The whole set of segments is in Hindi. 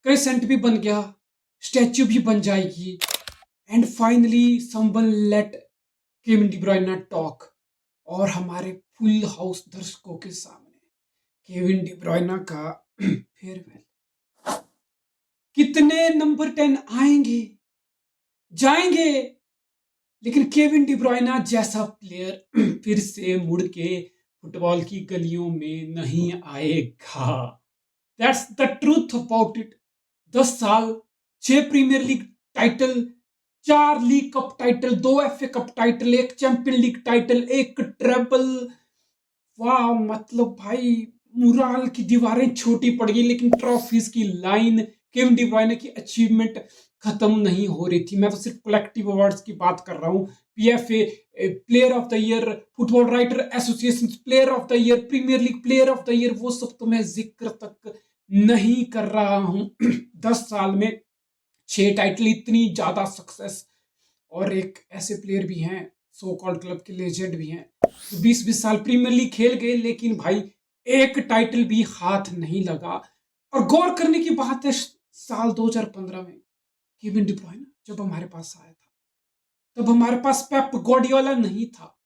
क्रेसेंट भी बन गया, स्टैच्यू भी बन जाएगी, and finally someone let Kevin De Bruyne talk. और हमारे फुल हाउस दर्शकों के सामने केविन डी ब्रुयने का फेयरवेल। कितने नंबर 10 आएंगे, जाएंगे, लेकिन केविन डी ब्रुयने जैसा प्लेयर फिर से मुड़ के फुटबॉल की गलियों में नहीं आएगा। That's the truth about it. 10 साल, 6 Premier League title, 4 League Cup title, 2 FA Cup title, 1 Champion League title, 1 treble. वाह, मतलब भाई मुराल की दीवारें छोटी पड़ गई, लेकिन ट्रॉफीज की लाइन, केविन डी ब्रुयने की अचीवमेंट खत्म नहीं हो रही थी। मैं तो सिर्फ कलेक्टिव अवार्ड्स की बात कर रहा हूँ। PFA player of the year, football writer association player of the year, Premier League player of the year, वो सब तो मैं जिक्र तक नहीं कर रहा हूँ। 10 साल में 6 टाइटल, इतनी ज्यादा सक्सेस। और एक ऐसे प्लेयर भी हैं, सो कॉल्ड क्लब के लेजेंड भी हैं, तो 20-20 साल प्रीमियर लीग खेल गए, लेकिन भाई एक टाइटल भी हाथ नहीं लगा। और गौर करने की बात है, साल 2015 में केविन डी ब्रुयने जब हमारे पास आया था, तब हमारे पास पेप गार्डियोला नहीं था।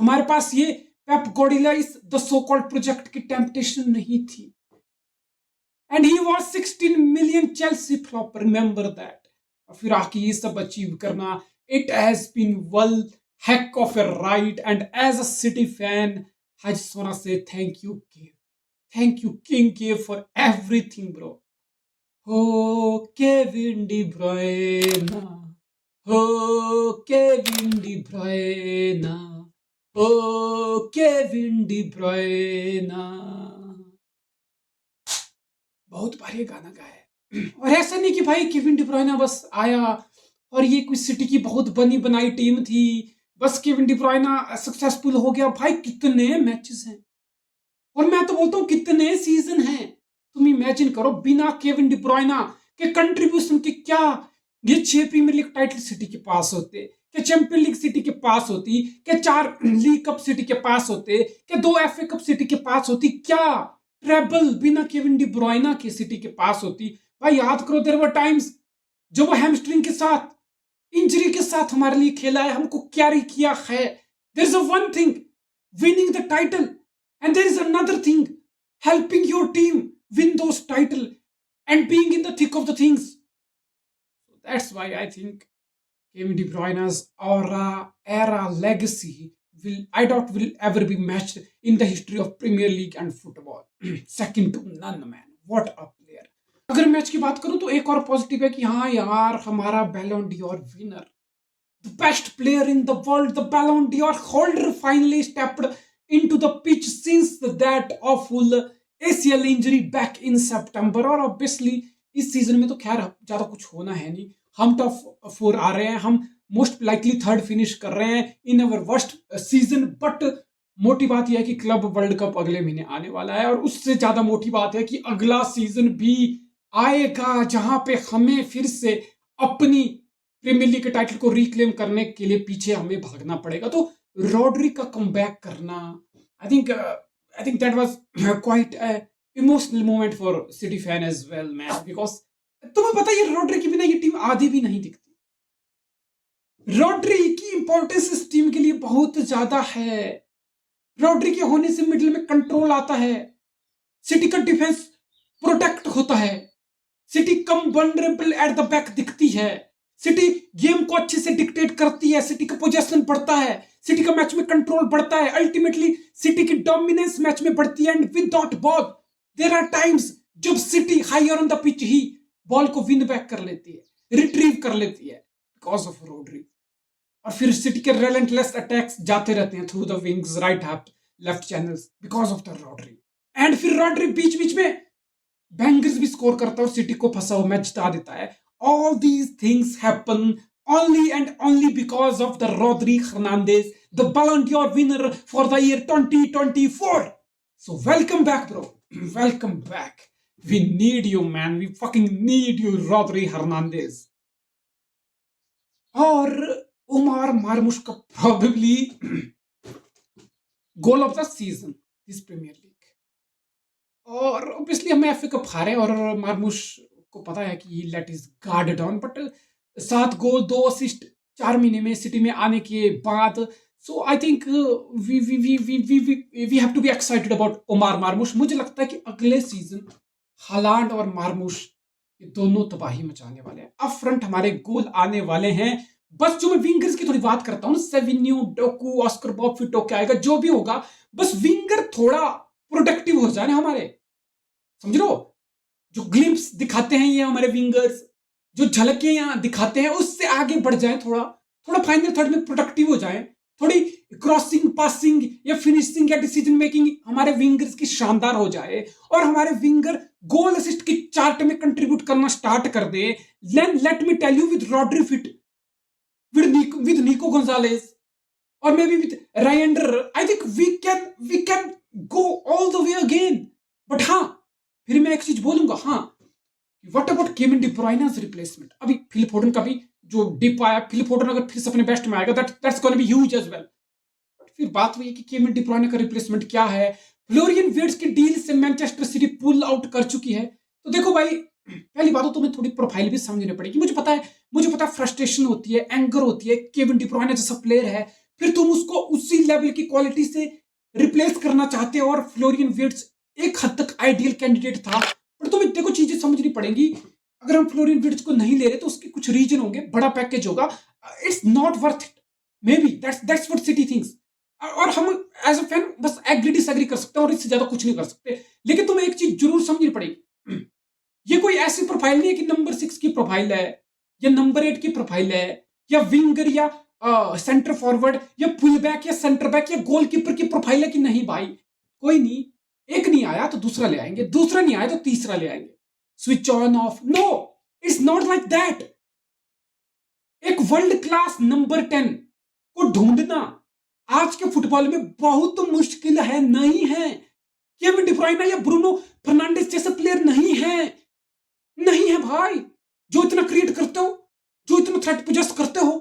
हमारे पास ये Pep Guardiola is the so called project की टेम्पटेशन नहीं थी। And he was 16 million Chelsea flop, remember that. और फिर आके ये सब अचीव करना, it has been well heck of a ride, and as a City fan I just want to say thank you Cave, thank you King Cave for everything, bro. Oh Kevin De Bruyne, oh Kevin De Bruyne, oh Kevin De Bruyne। बहुत बार ये गाना गाया है। और ऐसा नहीं कि भाई केविन डी ब्रुयने बस आया और ये कोई सिटी की बहुत बनी बनाई टीम थी, बस केविन डी ब्रुयने सक्सेसफुल हो गया। भाई कितने मैचेस हैं, और मैं तो बोलता हूँ कितने सीजन हैं। तुम इमेजिन करो, बिना केविन डी ब्रुयने के कंट्रीब्यूशन के क्या ये 6 प्रीमियर लीग टाइटल सिटी के पास होते, क्या चैंपियन लीग सिटी के पास होती, क्या 4 लीग कप सिटी के पास होते, क्या 2 FA कप सिटी के पास होती, क्या ट्रेबल बिना केविन डी ब्रुयने के सिटी के पास होती। भाई याद करो, देयर वर टाइम्स जो वो हैमस्ट्रिंग के साथ, इंजरी के साथ हमारे लिए खेला है, हमको कैरी किया है। There is a one thing winning the title, and there is another thing helping your team win those title and being in the thick of the things. That's why I think Kevin De Bruyne's aura, era, legacy will, I doubt, will ever be matched in the history of Premier League and football. Second to none, man. What a player. अगर मैच की बात करूं तो एक और पॉजिटिव है कि हाँ यार, हमारा Ballon Dior winner, the best player in the world, the Ballon d'Or holder, finally stepped into the pitch since that awful ACL injury back in September. और obviously इस सीजन में तो खैर ज्यादा कुछ होना है नहीं, हम टॉप 4 आ रहे हैं, हम मोस्ट लाइकली थर्ड फिनिश कर रहे हैं इन अवर वर्स्ट सीजन। बट मोटी बात यह है कि क्लब वर्ल्ड कप अगले महीने आने वाला है, और उससे ज्यादा मोटी बात है कि अगला सीजन भी आएगा जहां पे हमें फिर से अपनी प्रीमियर लीग के टाइटल को रिक्लेम करने के लिए पीछे हमें भागना पड़ेगा। तो रॉड्री का कमबैक करना, I think that was quite emotional moment for City fan as well man, because तुम्हें पता है रॉड्री के बिना ये टीम आधी भी नहीं दिखती। रॉड्री की इंपॉर्टेंस इस टीम के लिए बहुत ज्यादा है। रॉड्री के होने से मिडिल में कंट्रोल आता है, सिटी का डिफेंस प्रोटेक्ट होता है, city come vulnerable at the back दिखती है, सिटी गेम को अच्छे से डिक्टेट करती है, सिटी का पोजेशन बढ़ता है, सिटी का मैच में कंट्रोल बढ़ता है, अल्टीमेटली सिटी की डोमिनेंस मैच में बढ़ती है। And without ball there are times जब city higher on the pitch ही बॉल को विन बैक कर लेती है, रिट्रीव कर लेती है बिकॉज ऑफ रॉड्री। और फिर सिटी के रेलेंटलेस अटैक्स जाते रहते हैं through the wings, right half, left channels, because of the Rodri. And फिर रॉड्री बीच बीच में बैंगर्स भी स्कोर करता है और सिटी को फंसा हुआ मैच जिता देता है। All these things happen only and only because of the Rodri Hernandez, the Ballon d'Or winner for the year 2024. So welcome back, bro. Welcome back. We need you, man. We fucking need you, Rodri Hernandez. और उमर मार्मुश का probably goal of the season this Premier League. और ऑब्वियसली हम FA कप हारे और मार्मुश आपको पता है कि he let his guard down, but 7 goal 2 assist 4 महीने में सिटी में आने के बाद। So I think we have to be excited about Omar Marmoush. मुझे लगता है कि अगले सीजन हालांड और मार्मुश ये दोनों तबाही मचाने वाले हैं। अप फ्रंट हमारे गोल आने वाले हैं। बस जो मैं विंगर्स की थोड़ी बात करता हूँ, सेविन्यू, डोकू, ऑस्कर बॉब फिट होके आएगा, जो भी होगा, बस विंगर थोड़ा प्रोडक्टिव हो जाए हमारे, समझ लो। जो ग्लिम्स दिखाते हैं ये हमारे विंगर्स, जो झलके यहाँ दिखाते हैं, उससे आगे बढ़ जाए, थोड़ा थोड़ा फाइनल थर्ड में प्रोडक्टिव हो जाए, थोड़ी क्रॉसिंग, पासिंग या फिनिशिंग या डिसीजन मेकिंग हमारे विंगर्स की शानदार हो जाए, और हमारे विंगर गोल असिस्ट की चार्ट में कंट्रीब्यूट करना स्टार्ट कर दे। Let me tell you, with Rodri fit, with Nico Gonzalez, or maybe with Ryander, I think we can go all the way again. But हाँ, फिर मैं एक चीज बोलूंगा, हाँ, what about Kevin De Bruyne's replacement? अभी फिल फोडन का भी जो डिप आया, फिल फोडन अगर फिर से अपने बेस्ट में आएगा, that's gonna be huge as well. फिर बात हुई कि केविन डी ब्रुइने का रिप्लेसमेंट क्या है। फ्लोरियन विर्ट्ज की डील से मैनचेस्टर सिटी पुल आउट कर चुकी है। तो देखो भाई, पहली बात तो तुम्हें थोड़ी प्रोफाइल भी समझनी पड़ेगी। मुझे पता है फ्रस्ट्रेशन होती है, एंगर होती है। केविन डी ब्रुइने जैसा प्लेयर है, फिर तुम उसको उसी लेवल की क्वालिटी से रिप्लेस करना चाहते हो, और फ्लोरियन विर्ट्ज एक हद तक आइडियल कैंडिडेट था। पर तुम्हें देखो चीजें समझनी पड़ेंगी। अगर हम फ्लोरियन विर्ट्ज को नहीं ले रहे तो उसके कुछ रीजन होंगे, बड़ा पैकेज होगा, it's not worth it, may be that's what city thinks. और हम एज अ फैन बस एग्री डिसएग्री कर सकते हैं, और इससे ज्यादा कुछ नहीं कर सकते। लेकिन तुम्हें एक चीज जरूर समझनी पड़ेगी, ये कोई ऐसी प्रोफाइल नहीं है कि नंबर 6 की प्रोफाइल है, या नंबर 8 की प्रोफाइल है, या विंगर, या सेंटर फॉरवर्ड, या फुल बैक, या सेंटर बैक, या गोलकीपर की प्रोफाइल है कि नहीं भाई। कोई नहीं, एक नहीं आया तो दूसरा ले आएंगे, दूसरा नहीं आया तो तीसरा ले आएंगे। Switch on off, no, it's not like that. एक वर्ल्ड क्लास नंबर 10 को ढूंढना आज के फुटबॉल में बहुत मुश्किल है, नहीं है। केविन डी ब्रुइने या ब्रूनो फर्नांडिस जैसे प्लेयर नहीं है, नहीं है भाई, जो इतना क्रिएट करते हो, जो इतना थ्रेट पोजेस करते हो,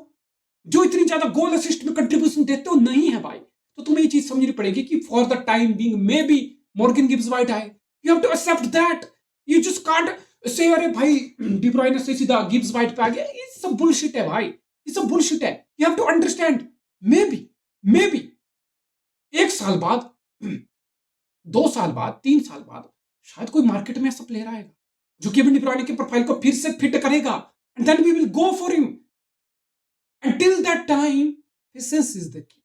जो इतनी ज्यादा गोल असिस्ट में कंट्रीब्यूशन देते हो, नहीं है भाई। तो तुम्हें ये चीज समझनी पड़ेगी कि for the time being maybe Morgan Gibbs White आए, you have to accept that. You just can't say अरे भाई डी ब्रुइने से सीधा गिब्स व्हाइट पे आ गया, ये सब बुलशिट है भाई, ये सब बुलशिट है। You have to understand, maybe 1 साल बाद, 2 साल बाद, 3 साल बाद शायद कोई मार्केट में ऐसा प्लेयर आएगा जो केविन डी ब्रुइने की प्रोफाइल को फिर से फिट करेगा, and then we will go for him. Until that time, patience is the key,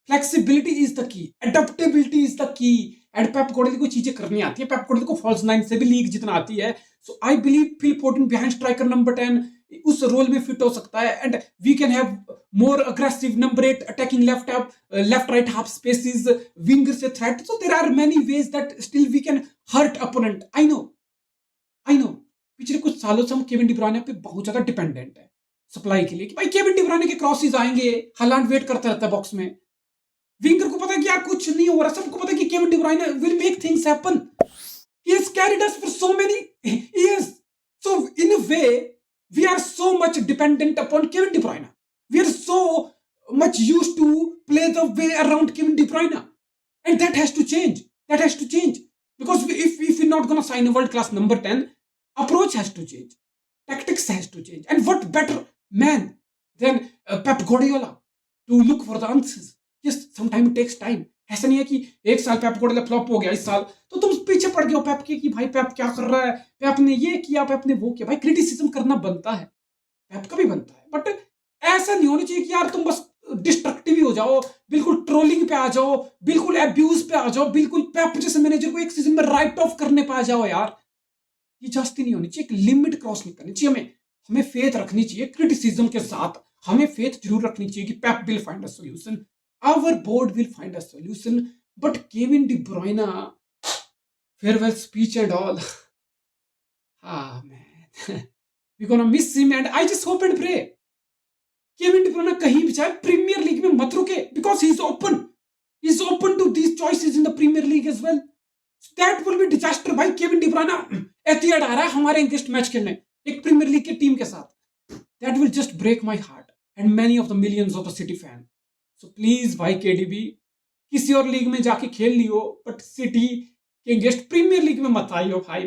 flexibility is the key, adaptability is the key, and Pep Guardiola को चीजें करनी आती है। पेप गार्डियोला को फॉल्स 9 से भी लीग जितना आती है। So I believe Phil Foden behind striker number 10 उस रोल में फिट हो सकता है, and we can have more aggressive number 8 attacking left right half spaces, winger से threat. So there are many ways that still we can hurt opponent. I know पिछले कुछ सालों से हम केविन डी ब्रुइने पे बहुत ज्यादा डिपेंडेंट है सप्लाई के लिए, कि भाई केविन डी ब्रुइने के क्रॉसेस आएंगे, हालांड वेट करता रहता है बॉक्स में। विंगर को पता है कि यार कुछ नहीं हो रहा, सबको पता है कि Kevin De Bruyne will make things happen. He has carried us for so many years, so in a way we are so much dependent upon Kevin De Bruyne, we are so much used to play the way around Kevin De Bruyne, and that has to change, because if we're not going to sign a world class number 10, approach has to change, tactics has to change, and what better man than Pep Guardiola to look for the answers. Yes, sometimes it takes time. ऐसा नहीं है कि 1 साल पेप गार्डियोला फ्लॉप हो गया, इस साल तो तुम पीछे पड़ गए हो पेप के कि भाई पेप क्या कर रहा है, पेप ने ये किया, पेप ने वो किया। भाई क्रिटिसिज्म करना बनता है, पेप का भी बनता है, बट ऐसा नहीं होना चाहिए कि यार तुम बस डिस्ट्रक्टिव ही हो जाओ, बिल्कुल ट्रोलिंग पे आ जाओ, बिल्कुल एब्यूज पे आ जाओ, बिल्कुल पेप जैसे मैनेजर को एक सीजन में राइट ऑफ करने पे आ जाओ। यार ये जस्ती नहीं होनी चाहिए, एक लिमिट क्रॉस नहीं करनी चाहिए। हमें फेथ रखनी चाहिए क्रिटिसिज्म के साथ, हमें फेथ जरूर रखनी चाहिए कि Pep will find a solution, our board will find a solution. But Kevin De Bruyne farewell speech and all, ah man, we're gonna miss him, and I just hope and pray Kevin De Bruyne कहीं भी चाहे प्रीमियर लीग में मत रुके, because he is open to these choices in the Premier League as well. So that will be disaster भाई। केविन डी ब्रुइने एथियाड आ रहा है हमारे अगेंस्ट मैच खेलने एक प्रीमियर लीग की टीम के साथ, that will just break my heart and many of the millions of the City fan. So please भाई KDB किसी और लीग में जाके खेल लियो, बट सिटी के अगेंस्ट प्रीमियर लीग में मत आइयो भाई।